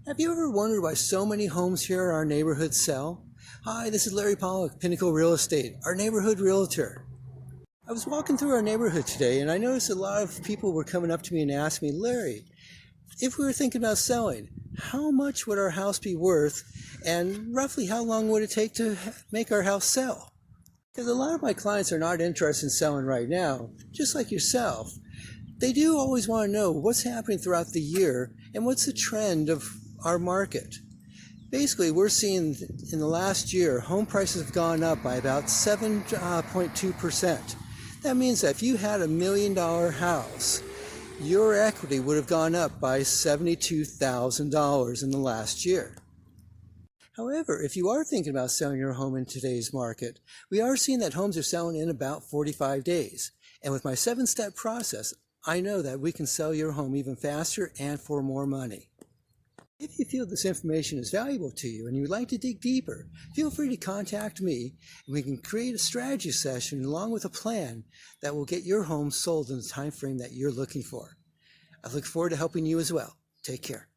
Have you ever wondered why so many homes here in our neighborhood sell? Hi, this is Larry Pollock, Pinnacle Real Estate, our neighborhood realtor. I was walking through our neighborhood today and I noticed a lot of people were coming up to me and asking me, Larry, if we were thinking about selling, how much would our house be worth and roughly how long would it take to make our house sell? Because a lot of my clients are not interested in selling right now, just like yourself. They do always want to know what's happening throughout the year and what's the trend of our market. Basically, we're seeing in the last year, home prices have gone up by about 7.2%. That means that if you had $1 million house, your equity would have gone up by $72,000 in the last year. However, if you are thinking about selling your home in today's market, we are seeing that homes are selling in about 45 days. And with my 7-step process, I know that we can sell your home even faster and for more money. If you feel this information is valuable to you and you would like to dig deeper, feel free to contact me and we can create a strategy session along with a plan that will get your home sold in the time frame that you're looking for. I look forward to helping you as well. Take care.